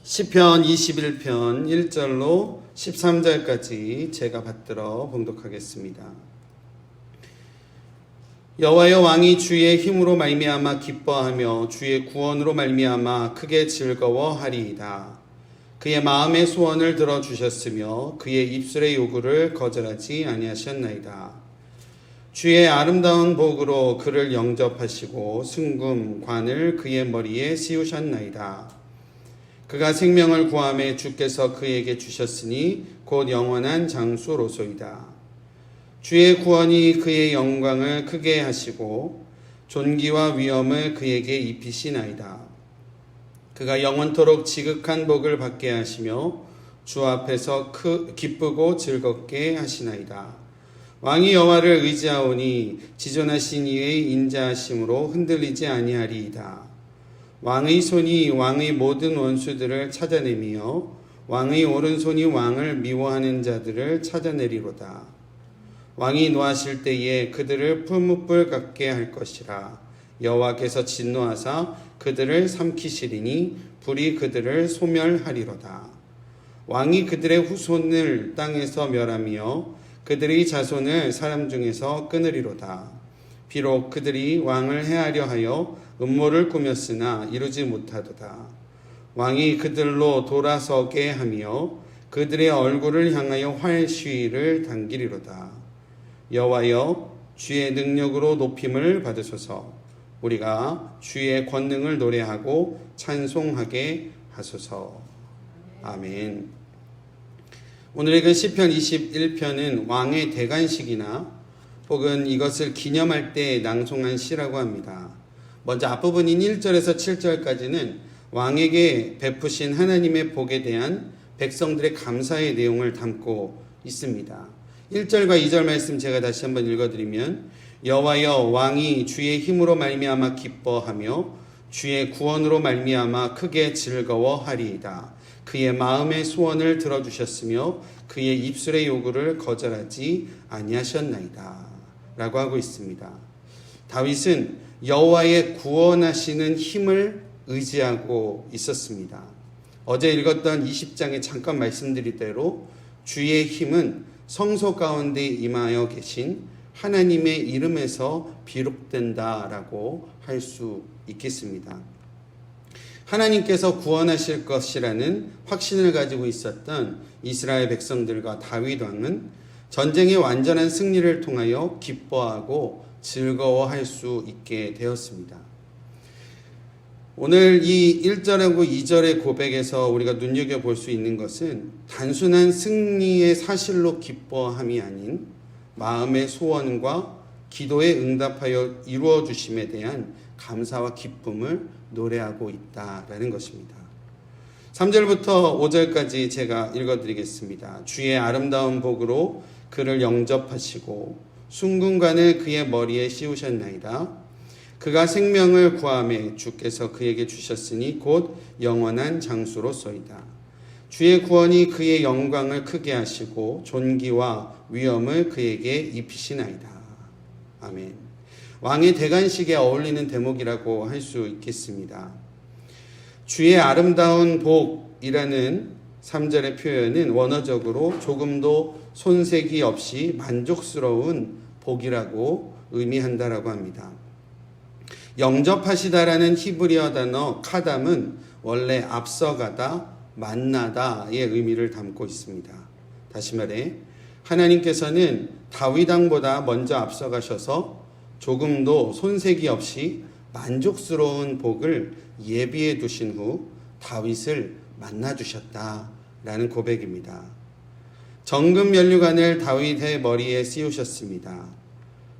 시편 21편 1절로 13절까지 제가 받들어 봉독하겠습니다. 여호와여, 왕이 주의 힘으로 말미암아 기뻐하며 주의 구원으로 말미암아 크게 즐거워하리이다. 그의 마음의 소원을 들어주셨으며 그의 입술의 요구를 거절하지 아니하셨나이다. 주의 아름다운 복으로 그를 영접하시고 승금관을 그의 머리에 씌우셨나이다. 그가 생명을 구하매 주께서 그에게 주셨으니 곧 영원한 장수로소이다. 주의 구원이 그의 영광을 크게 하시고 존귀와 위엄을 그에게 입히시나이다. 그가 영원토록 지극한 복을 받게 하시며 주 앞에서 기쁘고 즐겁게 하시나이다. 왕이 여호와를 의지하오니 지존하신 이의 인자하심으로 흔들리지 아니하리이다. 왕의 손이 왕의 모든 원수들을 찾아내며 왕의 오른손이 왕을 미워하는 자들을 찾아내리로다. 왕이 노하실 때에 그들을 풀무불 같게 할 것이라. 여호와께서 진노하사 그들을 삼키시리니 불이 그들을 소멸하리로다. 왕이 그들의 후손을 땅에서 멸하며 그들의 자손을 사람 중에서 끊으리로다. 비록 그들이 왕을 해하려 하여 음모를 꾸몄으나 이루지 못하도다. 왕이 그들로 돌아서게 하며 그들의 얼굴을 향하여 활시위를 당기리로다. 여호와여, 주의 능력으로 높임을 받으소서. 우리가 주의 권능을 노래하고 찬송하게 하소서. 아멘. 오늘 읽은 시편 21편은 왕의 대관식이나 혹은 이것을 기념할 때 낭송한 시라고 합니다. 먼저 앞부분인 1절에서 7절까지는 왕에게 베푸신 하나님의 복에 대한 백성들의 감사의 내용을 담고 있습니다. 1절과 2절 말씀 제가 다시 한번 읽어드리면, 여호와여, 왕이 주의 힘으로 말미암아 기뻐하며 주의 구원으로 말미암아 크게 즐거워하리이다. 그의 마음의 소원을 들어주셨으며 그의 입술의 요구를 거절하지 아니하셨나이다 라고 하고 있습니다. 다윗은 여호와의 구원하시는 힘을 의지하고 있었습니다. 어제 읽었던 20장에 잠깐 말씀드린 대로 주의 힘은 성소 가운데 임하여 계신 하나님의 이름에서 비롯된다라고 할 수 있겠습니다. 하나님께서 구원하실 것이라는 확신을 가지고 있었던 이스라엘 백성들과 다윗 왕은 전쟁의 완전한 승리를 통하여 기뻐하고 즐거워할 수 있게 되었습니다. 오늘 이 1절하고 2절의 고백에서 우리가 눈여겨볼 수 있는 것은 단순한 승리의 사실로 기뻐함이 아닌 마음의 소원과 기도에 응답하여 이루어 주심에 대한 감사와 기쁨을 노래하고 있다라는 것입니다. 3절부터 5절까지 제가 읽어드리겠습니다. 주의 아름다운 복으로 그를 영접하시고 순금관을 그의 머리에 씌우셨나이다. 그가 생명을 구하매 주께서 그에게 주셨으니 곧 영원한 장수로소이다. 주의 구원이 그의 영광을 크게 하시고 존귀와 위엄을 그에게 입히시나이다. 아멘. 왕의 대관식에 어울리는 대목이라고 할 수 있겠습니다. 주의 아름다운 복이라는 3절의 표현은 원어적으로 조금도 손색이 없이 만족스러운 복이라고 의미한다라고 합니다. 영접하시다라는 히브리어 단어 카담은 원래 앞서가다, 만나다의 의미를 담고 있습니다. 다시 말해 하나님께서는 다윗 왕보다 먼저 앞서가셔서 조금도 손색이 없이 만족스러운 복을 예비해 두신 후 다윗을 만나 주셨다라는 고백입니다. 정금 면류관을 다윗의 머리에 씌우셨습니다.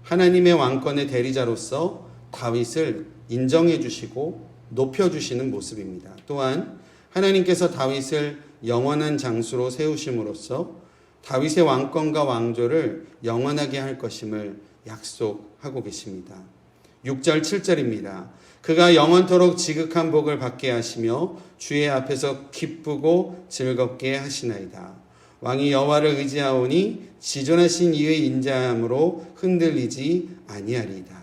하나님의 왕권의 대리자로서 다윗을 인정해 주시고 높여 주시는 모습입니다. 또한 하나님께서 다윗을 영원한 장수로 세우심으로써 다윗의 왕권과 왕조를 영원하게 할 것임을 약속하고 계십니다. 6절 7절입니다. 그가 영원토록 지극한 복을 받게 하시며 주의 앞에서 기쁘고 즐겁게 하시나이다. 왕이 여호와를 의지하오니 지존하신 이의 인자함으로 흔들리지 아니하리이다.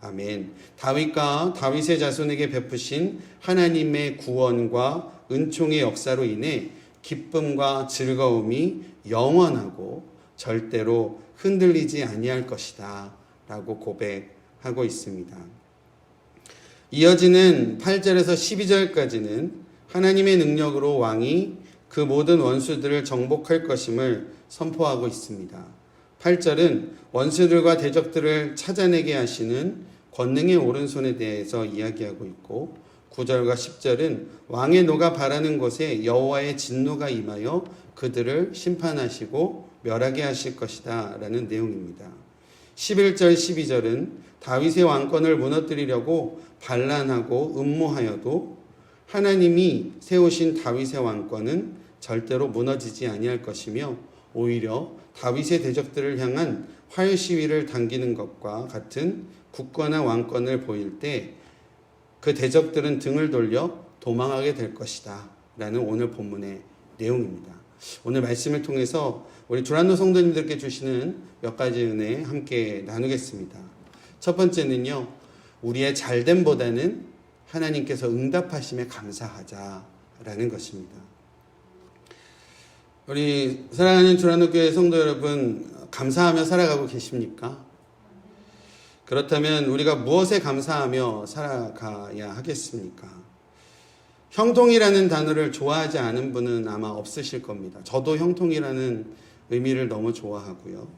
아멘. 다윗과 다윗의 자손에게 베푸신 하나님의 구원과 은총의 역사로 인해 기쁨과 즐거움이 영원하고 절대로 흔들리지 아니할 것이다 라고 고백하고 있습니다. 이어지는 8절에서 12절까지는 하나님의 능력으로 왕이 그 모든 원수들을 정복할 것임을 선포하고 있습니다. 8절은 원수들과 대적들을 찾아내게 하시는 권능의 오른손에 대해서 이야기하고 있고 9절과 10절은 왕의 노가 바라는 곳에 여호와의 진노가 임하여 그들을 심판하시고 멸하게 하실 것이다 라는 내용입니다. 11절 12절은 다윗의 왕권을 무너뜨리려고 반란하고 음모하여도 하나님이 세우신 다윗의 왕권은 절대로 무너지지 아니할 것이며 오히려 다윗의 대적들을 향한 활 시위를 당기는 것과 같은 국가나 왕권을 보일 때 그 대적들은 등을 돌려 도망하게 될 것이다 라는 오늘 본문의 내용입니다. 오늘 말씀을 통해서 우리 두란노 성도님들께 주시는 몇 가지 은혜 함께 나누겠습니다. 첫 번째는요, 우리의 잘됨보다는 하나님께서 응답하심에 감사하자라는 것입니다. 우리 사랑하는 두란노 교회 성도 여러분, 감사하며 살아가고 계십니까? 그렇다면 우리가 무엇에 감사하며 살아가야 하겠습니까? 형통이라는 단어를 좋아하지 않은 분은 아마 없으실 겁니다. 저도 형통이라는 의미를 너무 좋아하고요.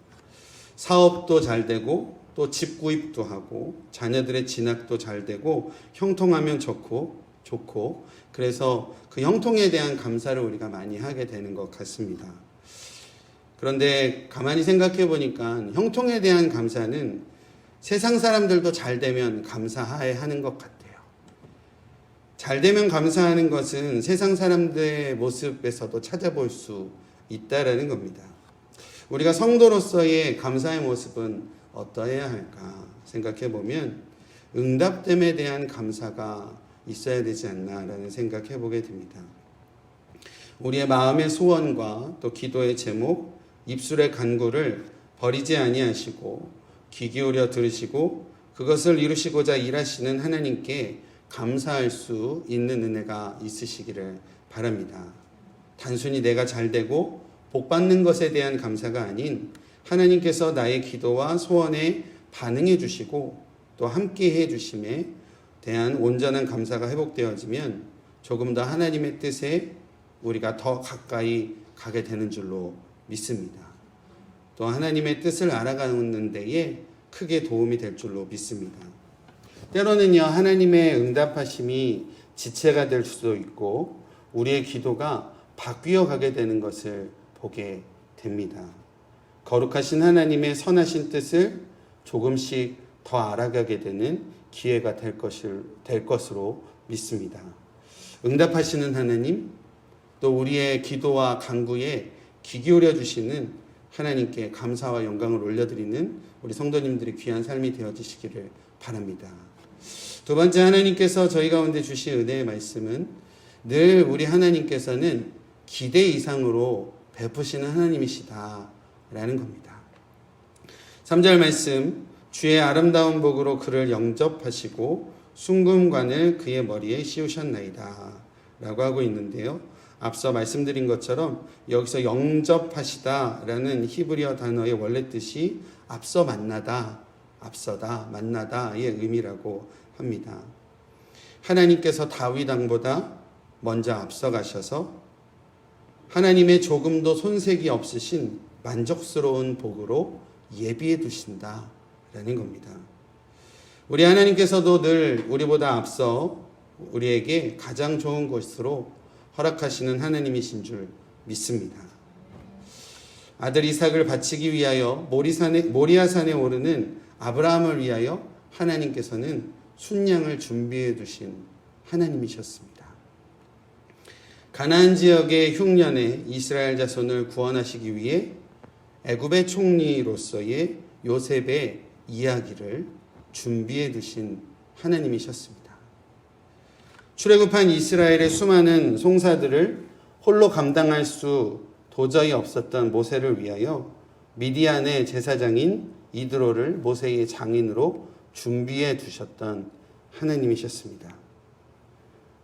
사업도 잘 되고 또 집 구입도 하고 자녀들의 진학도 잘 되고 형통하면 좋고 그래서 그 형통에 대한 감사를 우리가 많이 하게 되는 것 같습니다. 그런데 가만히 생각해 보니까 형통에 대한 감사는 세상 사람들도 잘 되면 감사해야 하는 것 같아요. 잘 되면 감사하는 것은 세상 사람들의 모습에서도 찾아볼 수 있다라는 겁니다. 우리가 성도로서의 감사의 모습은 어떠해야 할까 생각해 보면 응답됨에 대한 감사가 있어야 되지 않나라는 생각해 보게 됩니다. 우리의 마음의 소원과 또 기도의 제목, 입술의 간구를 버리지 아니하시고 귀 기울여 들으시고 그것을 이루시고자 일하시는 하나님께 감사할 수 있는 은혜가 있으시기를 바랍니다. 단순히 내가 잘되고 복받는 것에 대한 감사가 아닌 하나님께서 나의 기도와 소원에 반응해 주시고 또 함께 해 주심에 대한 온전한 감사가 회복되어지면 조금 더 하나님의 뜻에 우리가 더 가까이 가게 되는 줄로 믿습니다. 또 하나님의 뜻을 알아가는 데에 크게 도움이 될 줄로 믿습니다. 때로는요, 하나님의 응답하심이 지체가 될 수도 있고 우리의 기도가 바뀌어 가게 되는 것을 보게 됩니다. 거룩하신 하나님의 선하신 뜻을 조금씩 더 알아가게 되는 기회가 될 것으로 믿습니다. 응답하시는 하나님, 또 우리의 기도와 간구에 귀 기울여 주시는 하나님께 감사와 영광을 올려드리는 우리 성도님들의 귀한 삶이 되어지시기를 바랍니다. 두 번째, 하나님께서 저희 가운데 주신 은혜의 말씀은 늘 우리 하나님께서는 기대 이상으로 베푸시는 하나님이시다라는 겁니다. 3절 말씀, 주의 아름다운 복으로 그를 영접하시고 순금관을 그의 머리에 씌우셨나이다 라고 하고 있는데요. 앞서 말씀드린 것처럼 여기서 영접하시다라는 히브리어 단어의 원래 뜻이 앞서 만나다, 앞서다, 만나다의 의미라고 합니다. 하나님께서 다윗 왕보다 먼저 앞서가셔서 하나님의 조금도 손색이 없으신 만족스러운 복으로 예비해 두신다라는 겁니다. 우리 하나님께서도 늘 우리보다 앞서 우리에게 가장 좋은 것으로 허락하시는 하나님이신 줄 믿습니다. 아들 이삭을 바치기 위하여 모리아산에 오르는 아브라함을 위하여 하나님께서는 순양을 준비해 두신 하나님이셨습니다. 가나안 지역의 흉년에 이스라엘 자손을 구원하시기 위해 애굽의 총리로서의 요셉의 이야기를 준비해 두신 하나님이셨습니다. 출애굽한 이스라엘의 수많은 송사들을 홀로 감당할 수 도저히 없었던 모세를 위하여 미디안의 제사장인 이드로를 모세의 장인으로 준비해 두셨던 하나님이셨습니다.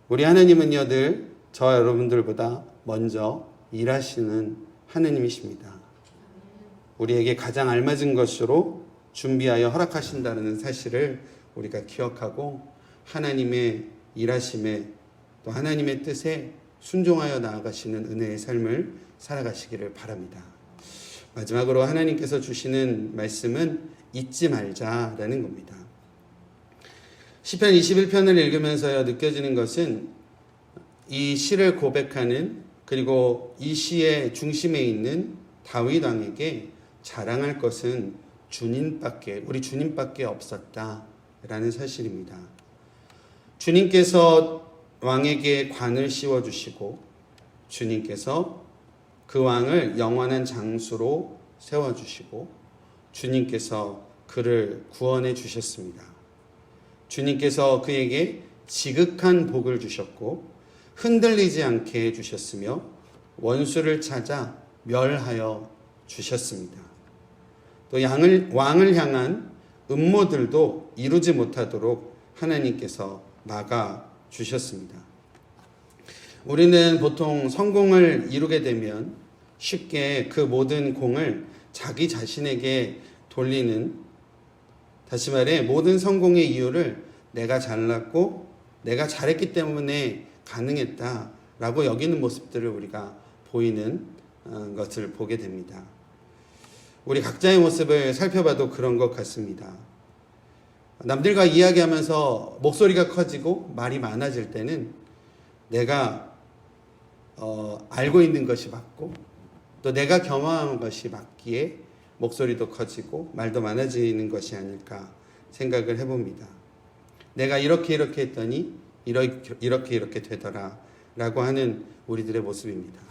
우리 하나님은요, 늘 저와 여러분들보다 먼저 일하시는 하나님이십니다. 우리에게 가장 알맞은 것으로 준비하여 허락하신다는 사실을 우리가 기억하고 하나님의 일하심에 또 하나님의 뜻에 순종하여 나아가시는 은혜의 삶을 살아가시기를 바랍니다. 마지막으로 하나님께서 주시는 말씀은 잊지 말자라는 겁니다. 시편 21편을 읽으면서요, 느껴지는 것은 이 시를 고백하는, 그리고 이 시의 중심에 있는 다윗 왕에게 자랑할 것은 우리 주님밖에 없었다라는 사실입니다. 주님께서 왕에게 관을 씌워주시고 주님께서 그 왕을 영원한 장수로 세워주시고 주님께서 그를 구원해 주셨습니다. 주님께서 그에게 지극한 복을 주셨고 흔들리지 않게 해주셨으며 원수를 찾아 멸하여 주셨습니다. 또 왕을 향한 음모들도 이루지 못하도록 하나님께서 막아 주셨습니다. 우리는 보통 성공을 이루게 되면 쉽게 그 모든 공을 자기 자신에게 돌리는, 다시 말해 모든 성공의 이유를 내가 잘났고 내가 잘했기 때문에 가능했다라고 여기는 모습들을 우리가 보이는 것을 보게 됩니다. 우리 각자의 모습을 살펴봐도 그런 것 같습니다. 남들과 이야기하면서 목소리가 커지고 말이 많아질 때는 내가 알고 있는 것이 맞고 또 내가 경험한 것이 맞기에 목소리도 커지고 말도 많아지는 것이 아닐까 생각을 해봅니다. 내가 이렇게 했더니 이렇게 되더라 라고 하는 우리들의 모습입니다.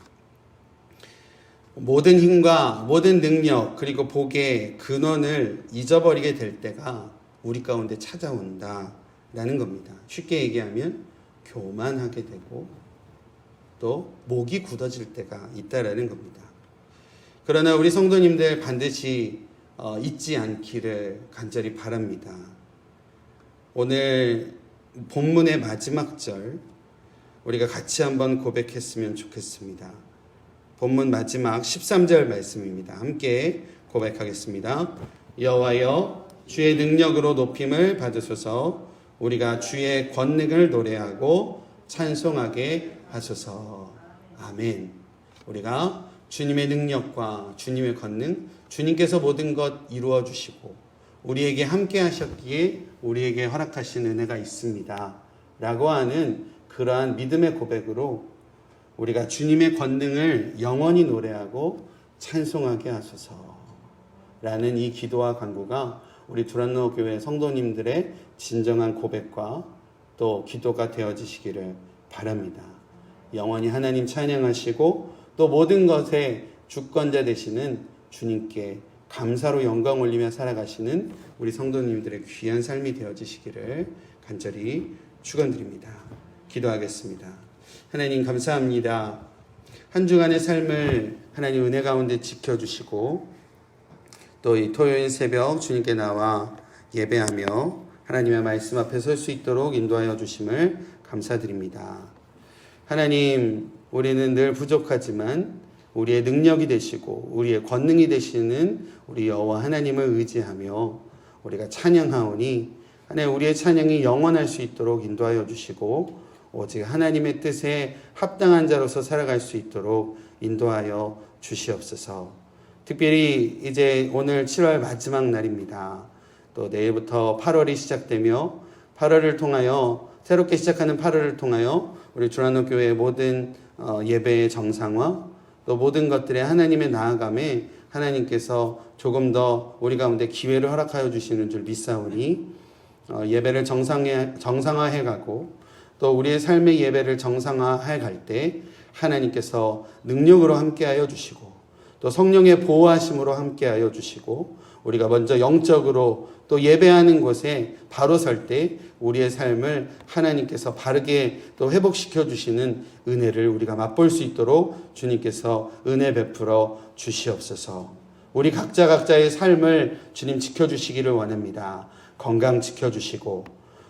모든 힘과 모든 능력 그리고 복의 근원을 잊어버리게 될 때가 우리 가운데 찾아온다라는 겁니다. 쉽게 얘기하면 교만하게 되고 또 목이 굳어질 때가 있다라는 겁니다. 그러나 우리 성도님들 반드시 잊지 않기를 간절히 바랍니다. 오늘 본문의 마지막 절 우리가 같이 한번 고백했으면 좋겠습니다. 본문 마지막 13절 말씀입니다. 함께 고백하겠습니다. 여호와여 주의 능력으로 높임을 받으소서. 우리가 주의 권능을 노래하고 찬송하게 하소서. 아멘. 우리가 주님의 능력과 주님의 권능, 주님께서 모든 것 이루어 주시고 우리에게 함께 하셨기에 우리에게 허락하신 은혜가 있습니다 라고 하는 그러한 믿음의 고백으로 우리가 주님의 권능을 영원히 노래하고 찬송하게 하소서 라는 이 기도와 간구가 우리 두란노 교회 성도님들의 진정한 고백과 또 기도가 되어지시기를 바랍니다. 영원히 하나님 찬양하시고 또 모든 것의 주권자 되시는 주님께 감사로 영광 올리며 살아가시는 우리 성도님들의 귀한 삶이 되어지시기를 간절히 축원드립니다. 기도하겠습니다. 하나님 감사합니다. 한 주간의 삶을 하나님 은혜 가운데 지켜주시고 또 이 토요일 새벽 주님께 나와 예배하며 하나님의 말씀 앞에 설 수 있도록 인도하여 주심을 감사드립니다. 하나님, 우리는 늘 부족하지만 우리의 능력이 되시고 우리의 권능이 되시는 우리 여호와 하나님을 의지하며 우리가 찬양하오니 하나님 우리의 찬양이 영원할 수 있도록 인도하여 주시고 오직 하나님의 뜻에 합당한 자로서 살아갈 수 있도록 인도하여 주시옵소서. 특별히 이제 오늘 7월 마지막 날입니다. 또 내일부터 8월이 시작되며 8월을 통하여 새롭게 시작하는 8월을 통하여 우리 두란노 교회의 모든 예배의 정상화 또 모든 것들의 하나님의 나아감에 하나님께서 조금 더 우리 가운데 기회를 허락하여 주시는 줄 믿사오니 예배를 정상화해가고 또 우리의 삶의 예배를 정상화해 갈 때 하나님께서 능력으로 함께하여 주시고 또 성령의 보호하심으로 함께하여 주시고 우리가 먼저 영적으로 또 예배하는 곳에 바로 설 때 우리의 삶을 하나님께서 바르게 또 회복시켜 주시는 은혜를 우리가 맛볼 수 있도록 주님께서 은혜 베풀어 주시옵소서. 우리 각자의 삶을 주님 지켜주시기를 원합니다. 건강 지켜주시고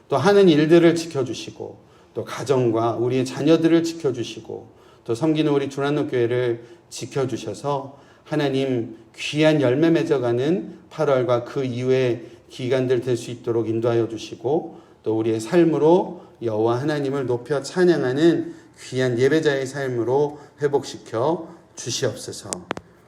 또 하는 일들을 지켜주시고 또 가정과 우리의 자녀들을 지켜주시고 또 섬기는 우리 두란노교회를 지켜주셔서 하나님 귀한 열매 맺어가는 8월과 그 이후의 기간들 될 수 있도록 인도하여 주시고 또 우리의 삶으로 여호와 하나님을 높여 찬양하는 귀한 예배자의 삶으로 회복시켜 주시옵소서.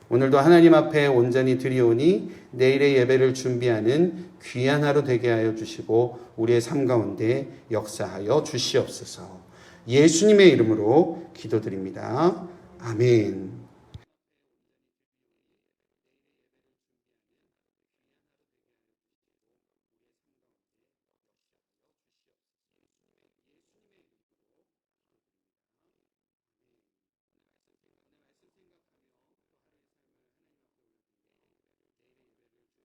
오늘도 하나님 앞에 온전히 드리오니 내일의 예배를 준비하는 귀한 하루 되게 하여 주시고 우리의 삶 가운데 역사하여 주시옵소서. 예수님의 이름으로 기도드립니다. 아멘.